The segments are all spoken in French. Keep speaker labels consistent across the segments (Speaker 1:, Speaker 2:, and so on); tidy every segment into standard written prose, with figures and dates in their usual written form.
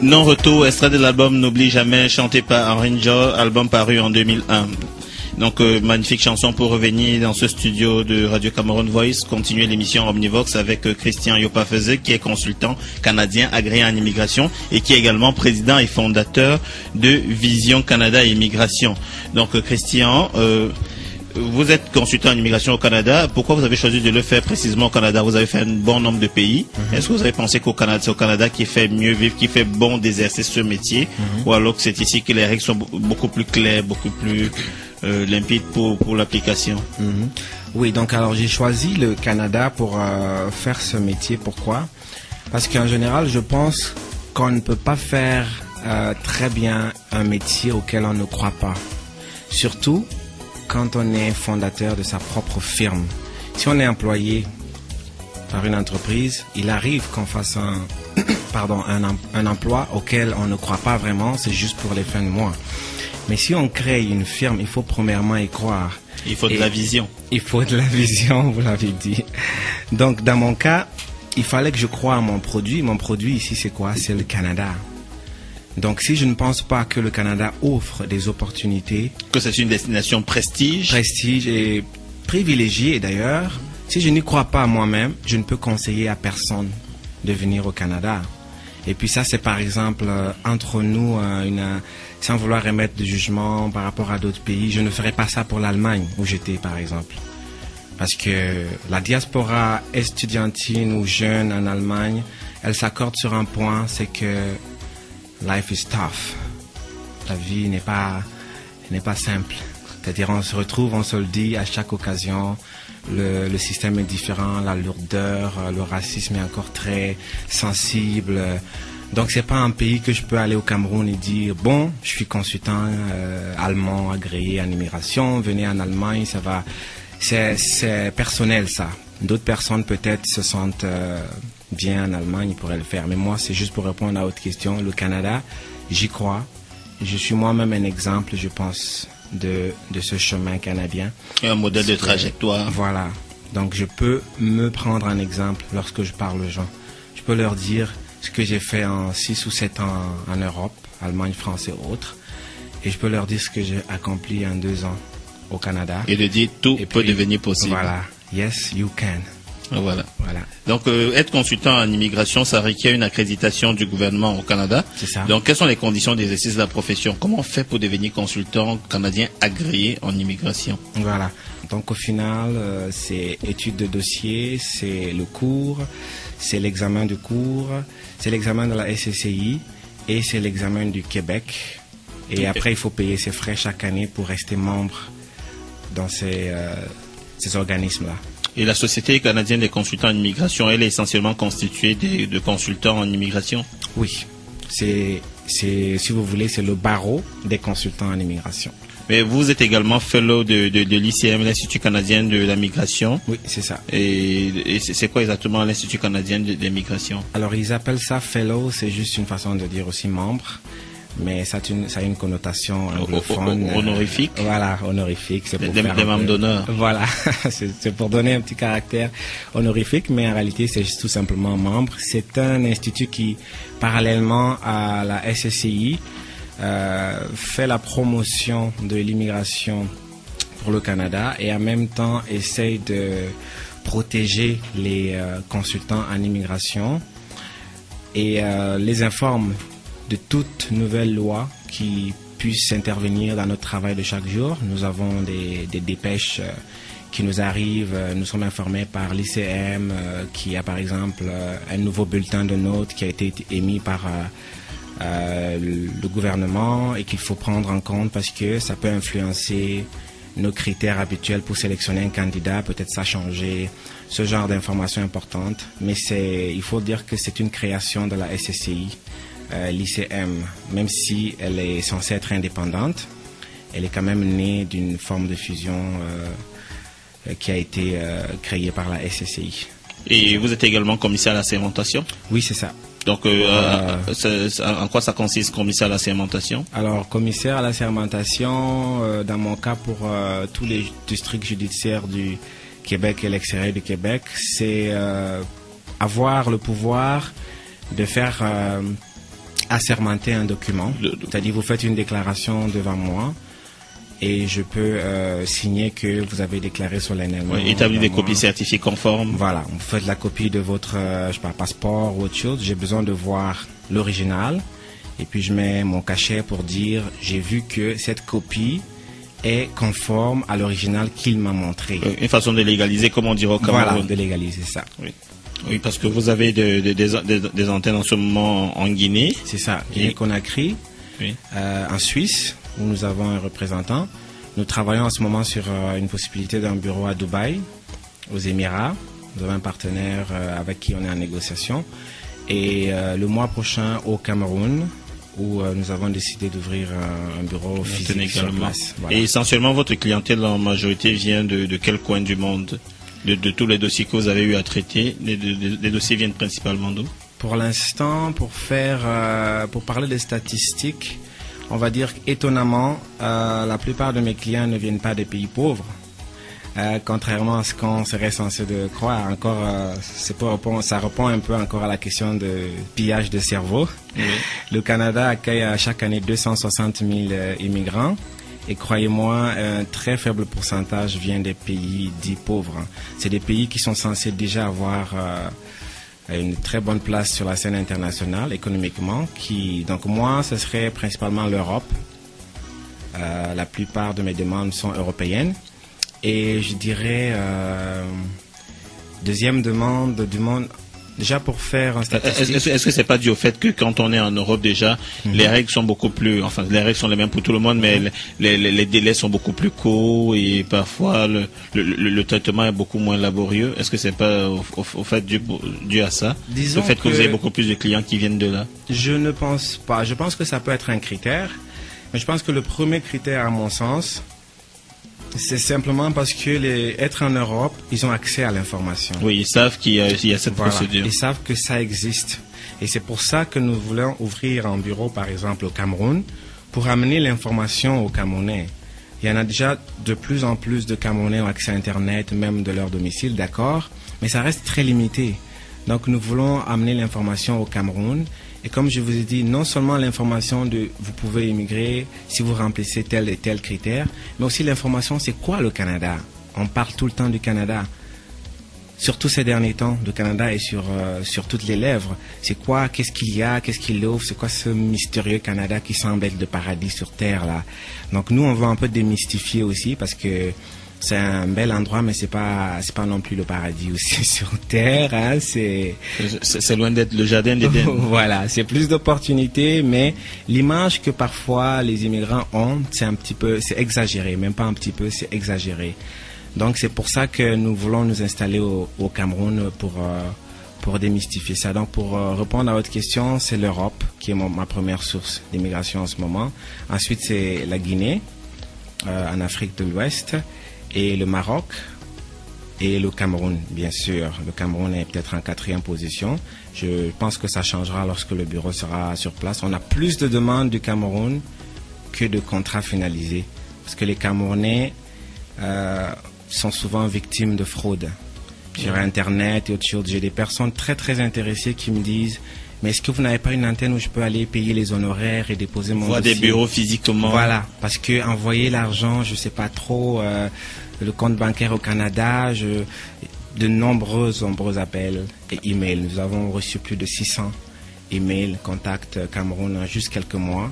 Speaker 1: Non-retour, extrait de l'album N'oublie jamais, chanté par Henri Njol, album paru en 2001. Donc, magnifique chanson pour revenir dans ce studio de Radio Cameroun Voice, continuer l'émission Omnivox avec Christian Yopafeze, qui est consultant canadien agréé en immigration et qui est également président et fondateur de Vision Canada Immigration. Donc, Christian, vous êtes consultant en immigration au Canada. Pourquoi vous avez choisi de le faire précisément au Canada? Vous avez fait un bon nombre de pays. Est-ce que vous avez pensé qu'au Canada, c'est au Canada qui fait mieux vivre, qui fait bon d'exercer ce métier, ou alors que c'est ici que les règles sont beaucoup plus claires, beaucoup plus limpides pour l'application?
Speaker 2: Oui, donc alors j'ai choisi le Canada pour faire ce métier. Pourquoi? Parce qu'en général, je pense qu'on ne peut pas faire très bien un métier auquel on ne croit pas. Surtout quand on est fondateur de sa propre firme. Si on est employé par une entreprise, il arrive qu'on fasse un emploi auquel on ne croit pas vraiment, c'est juste pour les fins de mois. Mais si on crée une firme, il faut premièrement y croire.
Speaker 1: Il faut de la vision.
Speaker 2: Il faut de la vision, vous l'avez dit. Donc dans mon cas, il fallait que je croie à mon produit. Mon produit ici, c'est quoi? C'est le Canada. Donc, si je ne pense pas que le Canada offre des opportunités...
Speaker 1: Que c'est une destination prestige.
Speaker 2: Prestige et privilégiée d'ailleurs. Si je n'y crois pas moi-même, je ne peux conseiller à personne de venir au Canada. Et puis ça, c'est par exemple, entre nous, sans vouloir émettre de jugement par rapport à d'autres pays, je ne ferai pas ça pour l'Allemagne, où j'étais par exemple. Parce que la diaspora estudiantine ou jeune en Allemagne, elle s'accorde sur un point, c'est que life is tough. La vie n'est pas simple. C'est-à-dire on se retrouve, on se le dit à chaque occasion, le système est différent, la lourdeur, le racisme est encore très sensible. Donc c'est pas un pays que je peux aller au Cameroun et dire bon, je suis consultant allemand agréé en immigration, venez en Allemagne, ça va. C'est personnel ça. D'autres personnes peut-être se sentent bien en Allemagne, ils pourraient le faire. Mais moi, c'est juste pour répondre à votre question. Le Canada, j'y crois. Je suis moi-même un exemple, je pense, de ce chemin canadien.
Speaker 1: Un modèle de trajectoire.
Speaker 2: Voilà. Donc, je peux me prendre un exemple lorsque je parle aux gens. Je peux leur dire ce que j'ai fait en 6 ou 7 ans en Europe, Allemagne, France et autres. Et je peux leur dire ce que j'ai accompli en 2 ans au Canada.
Speaker 1: Et de dire tout peut devenir possible.
Speaker 2: Voilà. Yes, you can.
Speaker 1: Voilà. Donc, être consultant en immigration, ça requiert une accréditation du gouvernement au Canada.
Speaker 2: C'est ça.
Speaker 1: Donc, quelles sont les conditions d'exercice de la profession? Comment on fait pour devenir consultant canadien agréé en immigration?
Speaker 2: Voilà. Donc, au final, c'est étude de dossier, c'est le cours, c'est l'examen du cours, c'est l'examen de la SCCI et c'est l'examen du Québec. Et après, il faut payer ses frais chaque année pour rester membre dans ces organismes-là.
Speaker 1: Et la Société canadienne des consultants en immigration, elle est essentiellement constituée de consultants en immigration?
Speaker 2: Oui, si vous voulez, c'est le barreau des consultants en immigration.
Speaker 1: Mais vous êtes également fellow de l'ICM, l'Institut canadien de la migration.
Speaker 2: Oui, c'est ça.
Speaker 1: Et c'est quoi exactement l'Institut canadien de l'immigration?
Speaker 2: Alors, ils appellent ça fellow, c'est juste une façon de dire aussi membre. Mais ça a une connotation anglophone.
Speaker 1: Honorifique.
Speaker 2: Voilà, honorifique. C'est pour
Speaker 1: des membres d'honneur.
Speaker 2: Voilà, c'est pour donner un petit caractère honorifique, mais en réalité, c'est tout simplement membre. C'est un institut qui, parallèlement à la SCCI, fait la promotion de l'immigration pour le Canada et en même temps essaye de protéger les consultants en immigration et les informe de toute nouvelle loi qui puisse intervenir dans notre travail de chaque jour. Nous avons des dépêches qui nous arrivent. Nous sommes informés par l'ICM qui a par exemple un nouveau bulletin de notes qui a été émis par le gouvernement et qu'il faut prendre en compte parce que ça peut influencer nos critères habituels pour sélectionner un candidat. Peut-être ça changer ce genre d'informations importantes. Mais il faut dire que c'est une création de la SCCI. L'ICM, même si elle est censée être indépendante, elle est quand même née d'une forme de fusion qui a été créée par la SCCI.
Speaker 1: Et vous êtes également commissaire à la sermentation?
Speaker 2: Oui, c'est ça.
Speaker 1: Donc, en quoi ça consiste, commissaire à la sermentation?
Speaker 2: Alors, commissaire à la sermentation, dans mon cas, pour tous les districts judiciaires du Québec et l'extérieur du Québec, c'est avoir le pouvoir de faire assermenter un document, c'est-à-dire vous faites une déclaration devant moi et je peux signer que vous avez déclaré solennellement.
Speaker 1: Oui, établir des copies certifiées conformes.
Speaker 2: Voilà, vous faites la copie de votre je sais pas, passeport ou autre chose. J'ai besoin de voir l'original et puis je mets mon cachet pour dire j'ai vu que cette copie est conforme à l'original qu'il m'a montré.
Speaker 1: Une façon de légaliser, comme on dirait au Cameroun.
Speaker 2: Voilà, de légaliser ça.
Speaker 1: Oui. Oui, parce que vous avez des antennes en ce moment en Guinée.
Speaker 2: C'est ça, Guinée-Conakry,
Speaker 1: oui.
Speaker 2: En Suisse, où nous avons un représentant. Nous travaillons en ce moment sur une possibilité d'un bureau à Dubaï, aux Émirats. Nous avons un partenaire avec qui on est en négociation. Et le mois prochain au Cameroun, où nous avons décidé d'ouvrir un bureau physique sur place. Voilà.
Speaker 1: Et essentiellement, votre clientèle en majorité vient de quel coin du monde? De tous les dossiers que vous avez eu à traiter, les dossiers viennent principalement d'où?
Speaker 2: Pour l'instant, pour parler des statistiques, on va dire qu'étonnamment, la plupart de mes clients ne viennent pas des pays pauvres. Contrairement à ce qu'on serait censé de croire, ça répond un peu encore à la question de pillage de cerveau.
Speaker 1: Oui.
Speaker 2: Le Canada accueille chaque année 260 000 immigrants. Et croyez-moi, un très faible pourcentage vient des pays dits pauvres. C'est des pays qui sont censés déjà avoir une très bonne place sur la scène internationale économiquement. Donc moi, ce serait principalement l'Europe. La plupart de mes demandes sont européennes. Et je dirais, deuxième demande du monde... Déjà pour faire un statistique...
Speaker 1: Est-ce que c'est pas dû au fait que quand on est en Europe déjà, les règles sont beaucoup plus... Enfin, les règles sont les mêmes pour tout le monde, mais les délais sont beaucoup plus courts et parfois le traitement est beaucoup moins laborieux. Est-ce que c'est pas au fait dû à ça?
Speaker 2: Disons
Speaker 1: le fait que vous avez beaucoup plus de clients qui viennent de là?
Speaker 2: Je ne pense pas. Je pense que ça peut être un critère. Mais je pense que le premier critère, à mon sens... C'est simplement parce que être en Europe, ils ont accès à l'information.
Speaker 1: Oui, ils savent qu'il y a cette procédure.
Speaker 2: Ils savent que ça existe. Et c'est pour ça que nous voulons ouvrir un bureau, par exemple, au Cameroun, pour amener l'information aux Camerounais. Il y en a déjà de plus en plus de Camerounais ont accès à Internet, même de leur domicile, d'accord, mais ça reste très limité. Donc nous voulons amener l'information au Cameroun. Et comme je vous ai dit, non seulement l'information de vous pouvez immigrer si vous remplissez tel et tel critère, mais aussi l'information c'est quoi le Canada. On parle tout le temps du Canada. Surtout ces derniers temps, le Canada est sur toutes les lèvres. C'est quoi, qu'est-ce qu'il y a, qu'est-ce qu'il offre, c'est quoi ce mystérieux Canada qui semble être le paradis sur Terre là. Donc nous on veut un peu démystifier aussi parce que c'est un bel endroit, mais c'est pas non plus le paradis aussi sur Terre. Hein, c'est
Speaker 1: loin d'être le jardin d'Éden.
Speaker 2: Voilà, c'est plus d'opportunités, mais l'image que parfois les immigrants ont, c'est exagéré, même pas un petit peu, c'est exagéré. Donc c'est pour ça que nous voulons nous installer au Cameroun pour démystifier ça. Donc pour répondre à votre question, c'est l'Europe qui est ma première source d'immigration en ce moment. Ensuite c'est la Guinée, en Afrique de l'Ouest. Et le Maroc et le Cameroun, bien sûr. Le Cameroun est peut-être en 4e position. Je pense que ça changera lorsque le bureau sera sur place. On a plus de demandes du Cameroun que de contrats finalisés. Parce que les Camerounais sont souvent victimes de fraude sur Internet et autres choses. J'ai des personnes très très intéressées qui me disent mais est-ce que vous n'avez pas une antenne où je peux aller payer les honoraires et déposer mon dossier?
Speaker 1: Des bureaux physiquement.
Speaker 2: Voilà, parce que envoyer l'argent, je sais pas trop, le compte bancaire au Canada, de nombreux appels et emails. Nous avons reçu plus de 600 emails, contacts Cameroun en juste quelques mois,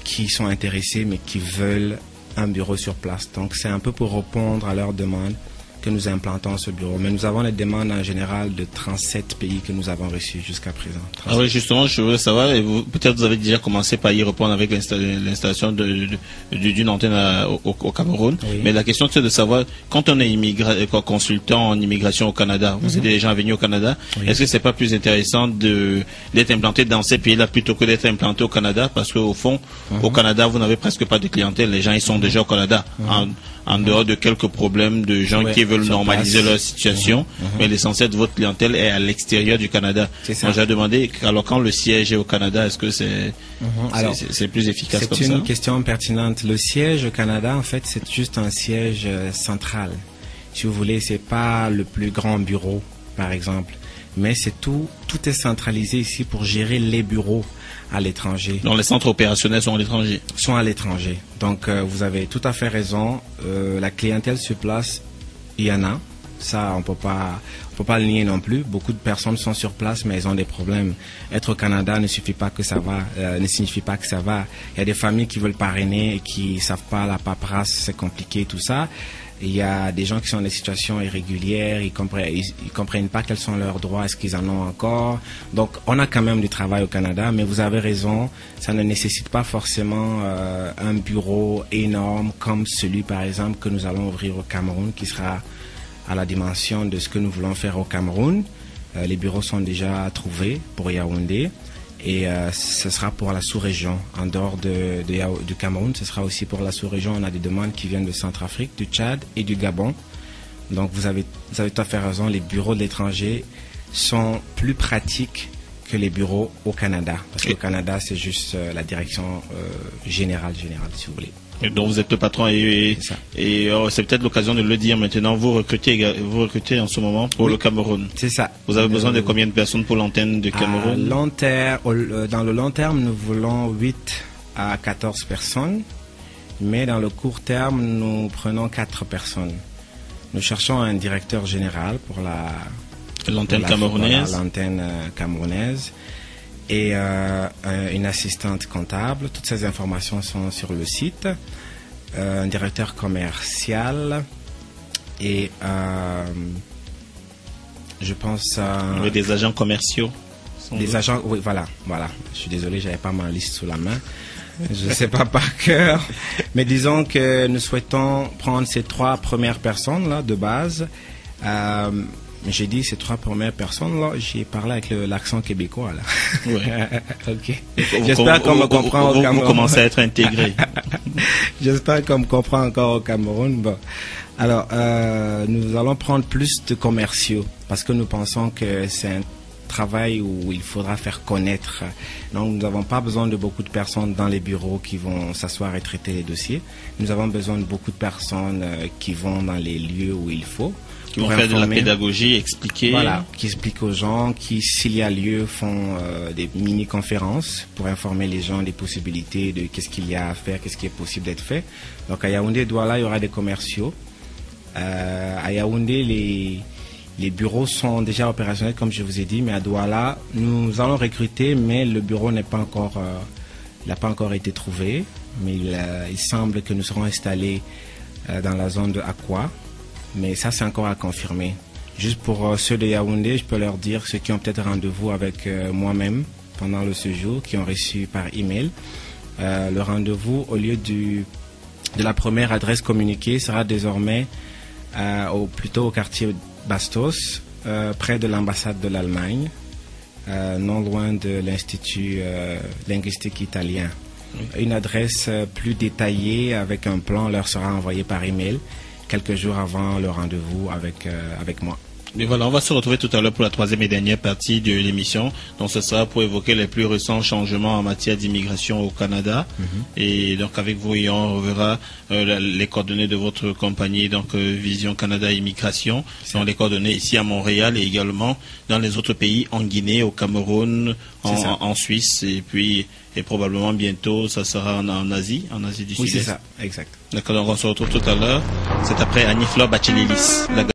Speaker 2: qui sont intéressés mais qui veulent un bureau sur place. Donc c'est un peu pour répondre à leurs demandes que nous implantons ce bureau. Mais nous avons les demandes en général de 37 pays que nous avons reçus jusqu'à présent. 37.
Speaker 1: Ah oui, justement, je voudrais savoir, peut-être vous avez déjà commencé par y répondre avec l'installation d'une antenne au Cameroun. Oui. Mais la question c'est de savoir, quand on est consultant en immigration au Canada, vous êtes déjà venu au Canada, est-ce que c'est pas plus intéressant d'être implanté dans ces pays-là plutôt que d'être implanté au Canada? Parce qu'au fond, au Canada, vous n'avez presque pas de clientèle. Les gens, ils sont déjà au Canada. En dehors de quelques problèmes de gens qui veulent normaliser leur situation, mais l'essentiel de votre clientèle est à l'extérieur du Canada. Moi, j'ai demandé, alors quand le siège est au Canada, est-ce que c'est plus efficace comme ça?
Speaker 2: C'est une question pertinente. Le siège au Canada, en fait, c'est juste un siège central. Si vous voulez, c'est pas le plus grand bureau, par exemple. mais c'est tout est centralisé ici pour gérer les bureaux à l'étranger.
Speaker 1: Donc les centres opérationnels sont à l'étranger.
Speaker 2: Sont à l'étranger. Donc vous avez tout à fait raison. La clientèle sur place, il y en a. Ça, on peut pas le nier non plus. Beaucoup de personnes sont sur place, mais elles ont des problèmes. Être au Canada ne signifie pas que ça va. Il y a des familles qui veulent parrainer et qui savent pas la paperasse, c'est compliqué, tout ça. Il y a des gens qui sont dans des situations irrégulières, ils comprennent pas quels sont leurs droits, est-ce qu'ils en ont encore. Donc, on a quand même du travail au Canada, mais vous avez raison, ça ne nécessite pas forcément un bureau énorme comme celui, par exemple, que nous allons ouvrir au Cameroun, qui sera à la dimension de ce que nous voulons faire au Cameroun. Les bureaux sont déjà trouvés pour Yaoundé. Et ce sera pour la sous-région. En dehors du Cameroun, ce sera aussi pour la sous-région. On a des demandes qui viennent de Centrafrique, du Tchad et du Gabon. Donc vous avez tout à fait raison, les bureaux de l'étranger sont plus pratiques que les bureaux au Canada. Parce qu'au Canada, c'est juste la direction générale, si vous voulez.
Speaker 1: Et donc vous êtes le patron et c'est peut-être l'occasion de le dire maintenant. Vous recrutez en ce moment pour le Cameroun.
Speaker 2: C'est ça.
Speaker 1: Vous avez besoin de combien de personnes pour l'antenne de Cameroun?
Speaker 2: Dans le long terme, nous voulons 8 à 14 personnes. Mais dans le court terme, nous prenons 4 personnes. Nous cherchons un directeur général pour
Speaker 1: l'antenne camerounaise.
Speaker 2: L'antenne camerounaise. Et une assistante comptable. Toutes ces informations sont sur le site. Un directeur commercial et je pense
Speaker 1: des agents commerciaux.
Speaker 2: Des agents, oui, voilà. Je suis désolé, j'avais pas ma liste sous la main. Je ne sais pas par cœur, mais disons que nous souhaitons prendre ces 3 premières personnes là de base. J'ai dit ces 3 premières personnes là, j'ai parlé avec l'accent québécois là.
Speaker 1: Ouais.
Speaker 2: Ok. J'espère qu'on me comprend au Cameroun.
Speaker 1: Vous commencez à être intégré.
Speaker 2: J'espère qu'on me comprend encore au Cameroun. Bon. Alors, nous allons prendre plus de commerciaux parce que nous pensons que c'est un travail où il faudra faire connaître. Donc, nous n'avons pas besoin de beaucoup de personnes dans les bureaux qui vont s'asseoir et traiter les dossiers. Nous avons besoin de beaucoup de personnes qui vont dans les lieux où il faut.
Speaker 1: Qui vont faire de la pédagogie, expliquer.
Speaker 2: Voilà, qui expliquent aux gens, qui, s'il y a lieu, font des mini-conférences pour informer les gens des possibilités de qu'est-ce qu'il y a à faire, qu'est-ce qui est possible d'être fait. Donc à Yaoundé, Douala, il y aura des commerciaux. À Yaoundé, les bureaux sont déjà opérationnels, comme je vous ai dit, mais à Douala, nous allons recruter, mais le bureau n'a pas encore été trouvé. Mais il semble que nous serons installés dans la zone de Akwa. Mais ça, c'est encore à confirmer. Juste pour ceux de Yaoundé, je peux leur dire, ceux qui ont peut-être rendez-vous avec moi-même pendant le séjour, qui ont reçu par email, le rendez-vous, au lieu de la première adresse communiquée, sera désormais plutôt au quartier Bastos, près de l'ambassade de l'Allemagne, non loin de l'Institut linguistique italien. Oui. Une adresse plus détaillée avec un plan leur sera envoyée par email quelques jours avant le rendez-vous avec moi.
Speaker 1: Et voilà, on va se retrouver tout à l'heure pour la 3e et dernière partie de l'émission. Donc ce sera pour évoquer les plus récents changements en matière d'immigration au Canada. Et donc avec vous, on reverra les coordonnées de votre compagnie, donc Vision Canada Immigration. Sont les coordonnées ici à Montréal et également dans les autres pays, en Guinée, au Cameroun, en Suisse et puis probablement bientôt ça sera en Asie du Sud-Est.
Speaker 2: Oui, c'est ça, exact.
Speaker 1: D'accord, donc on se retrouve tout à l'heure. C'est après Annie-Fleur Bachelilis.